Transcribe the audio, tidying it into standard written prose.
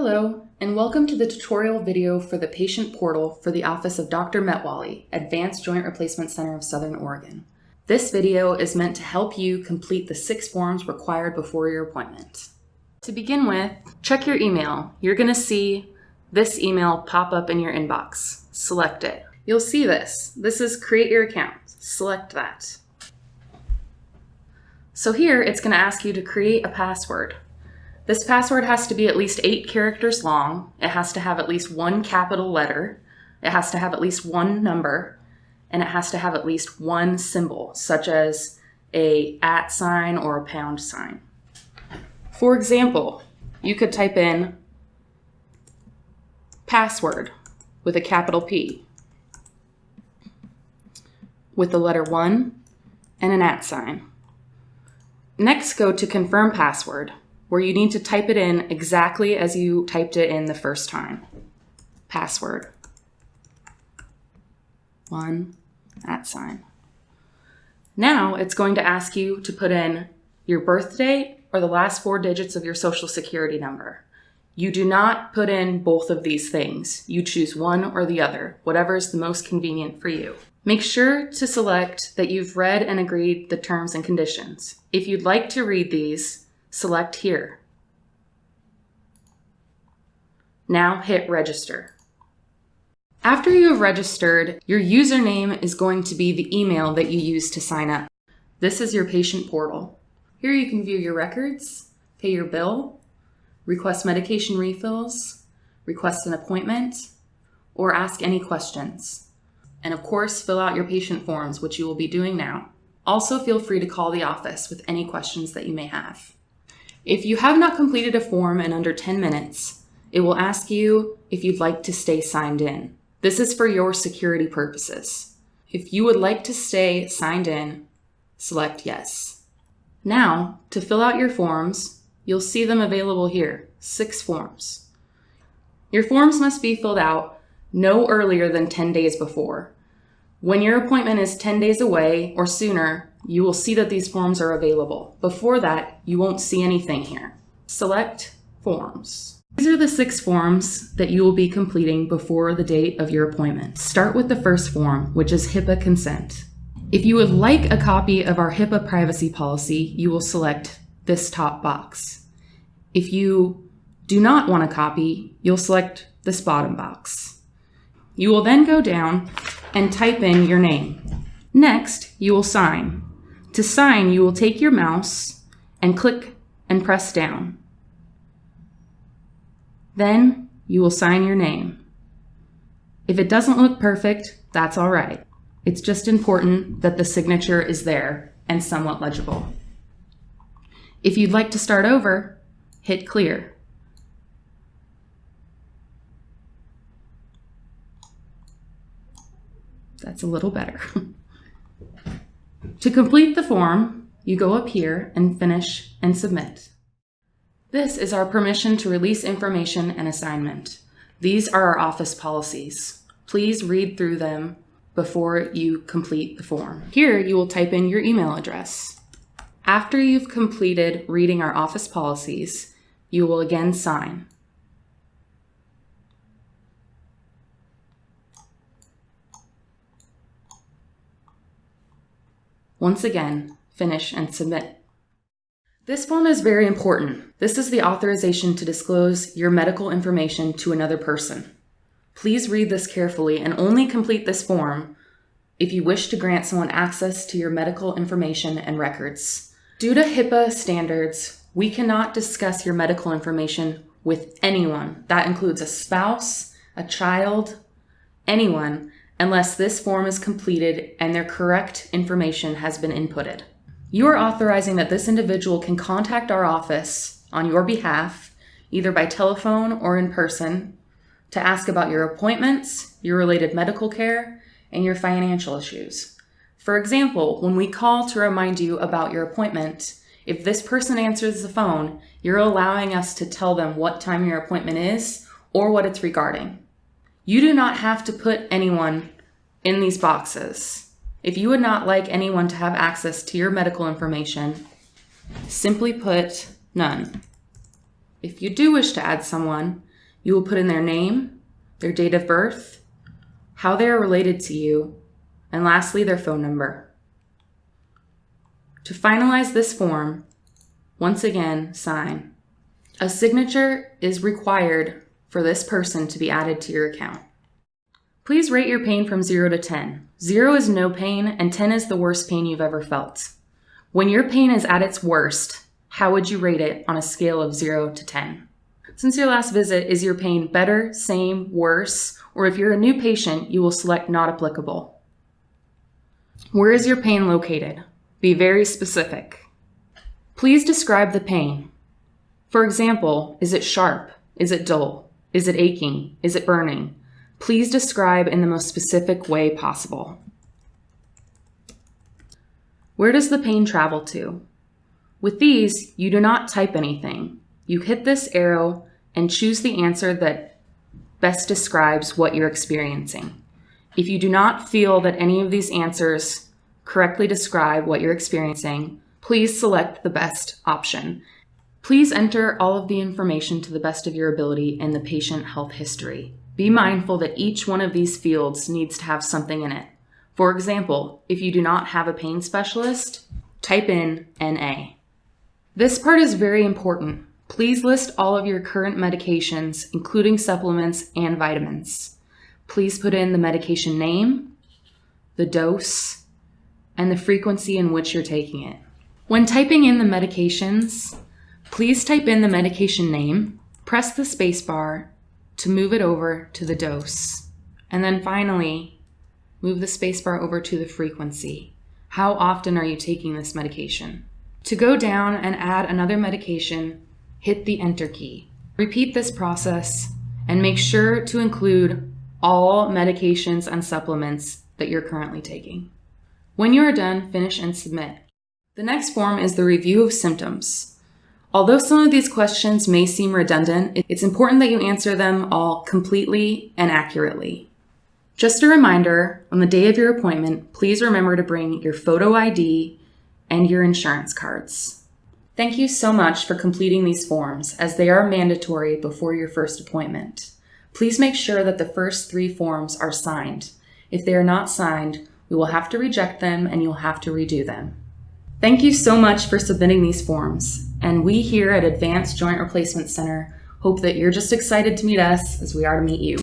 Hello, and welcome to the tutorial video for the patient portal for the Office of Dr. Metwally, Advanced Joint Replacement Center of Southern Oregon. This video is meant to help you complete the 6 forms required before your appointment. To begin with, check your email. You're going to see this email pop up in your inbox. Select it. You'll see this. This is Create Your Account. Select that. So here, it's going to ask you to create a password. This password has to be at least 8 characters long. It has to have at least 1 capital letter. It has to have at least 1 number, and it has to have at least 1 symbol, such as a @ sign or a pound sign. For example, you could type in password with a capital P, with the letter 1 and an @ sign. Next, go to confirm password, where you need to type it in exactly as you typed it in the first time. Password. 1 @ sign. Now it's going to ask you to put in your birth date or the last 4 digits of your social security number. You do not put in both of these things. You choose one or the other, whatever is the most convenient for you. Make sure to select that you've read and agreed the terms and conditions. If you'd like to read these, select here. Now hit register. After you have registered, your username is going to be the email that you use to sign up. This is your patient portal. Here you can view your records, pay your bill, request medication refills, request an appointment, or ask any questions. And of course, fill out your patient forms, which you will be doing now. Also, feel free to call the office with any questions that you may have. If you have not completed a form in under 10 minutes, it will ask you if you'd like to stay signed in. This is for your security purposes. If you would like to stay signed in, select yes. Now, to fill out your forms, you'll see them available here, 6 forms. Your forms must be filled out no earlier than 10 days before. When your appointment is 10 days away or sooner, you will see that these forms are available. Before that, you won't see anything here. Select Forms. These are the 6 forms that you will be completing before the date of your appointment. Start with the first form, which is HIPAA consent. If you would like a copy of our HIPAA privacy policy, you will select this top box. If you do not want a copy, you'll select this bottom box. You will then go down and type in your name. Next, you will sign. To sign, you will take your mouse and click and press down. Then you will sign your name. If it doesn't look perfect, that's all right. It's just important that the signature is there and somewhat legible. If you'd like to start over, hit clear. That's a little better. To complete the form, you go up here and finish and submit. This is our permission to release information and assignment. These are our office policies. Please read through them before you complete the form. Here you will type in your email address. After you've completed reading our office policies, you will again sign. Once again, finish and submit. This form is very important. This is the authorization to disclose your medical information to another person. Please read this carefully and only complete this form if you wish to grant someone access to your medical information and records. Due to HIPAA standards, we cannot discuss your medical information with anyone. That includes a spouse, a child, anyone, unless this form is completed and their correct information has been inputted. You are authorizing that this individual can contact our office on your behalf, either by telephone or in person, to ask about your appointments, your related medical care, and your financial issues. For example, when we call to remind you about your appointment, if this person answers the phone, you're allowing us to tell them what time your appointment is or what it's regarding. You do not have to put anyone in these boxes. If you would not like anyone to have access to your medical information, simply put none. If you do wish to add someone, You will put in their name, their date of birth, how they are related to you, and lastly, their phone number. To finalize this form, once again, sign. A signature is required for this person to be added to your account. Please rate your pain from 0 to 10. 0 is no pain, and 10 is the worst pain you've ever felt. When your pain is at its worst, how would you rate it on a scale of 0 to 10? Since your last visit, is your pain better, same, worse, or if you're a new patient, you will select not applicable. Where is your pain located? Be very specific. Please describe the pain. For example, is it sharp? Is it dull? Is it aching? Is it burning? Please describe in the most specific way possible. Where does the pain travel to? With these, you do not type anything. You hit this arrow and choose the answer that best describes what you're experiencing. If you do not feel that any of these answers correctly describe what you're experiencing, please select the best option. Please enter all of the information to the best of your ability in the patient health history. Be mindful that each one of these fields needs to have something in it. For example, if you do not have a pain specialist, type in NA. This part is very important. Please list all of your current medications, including supplements and vitamins. Please put in the medication name, the dose, and the frequency in which you're taking it. When typing in the medications, please type in the medication name, press the space bar to move it over to the dose, and then finally, move the space bar over to the frequency. How often are you taking this medication? To go down and add another medication, hit the Enter key. Repeat this process and make sure to include all medications and supplements that you're currently taking. When you are done, finish and submit. The next form is the review of symptoms. Although some of these questions may seem redundant, it's important that you answer them all completely and accurately. Just a reminder, on the day of your appointment, please remember to bring your photo ID and your insurance cards. Thank you so much for completing these forms, as they are mandatory before your first appointment. Please make sure that the first 3 forms are signed. If they are not signed, we will have to reject them and you'll have to redo them. Thank you so much for submitting these forms, and we here at Advanced Joint Replacement Center hope that you're just excited to meet us as we are to meet you.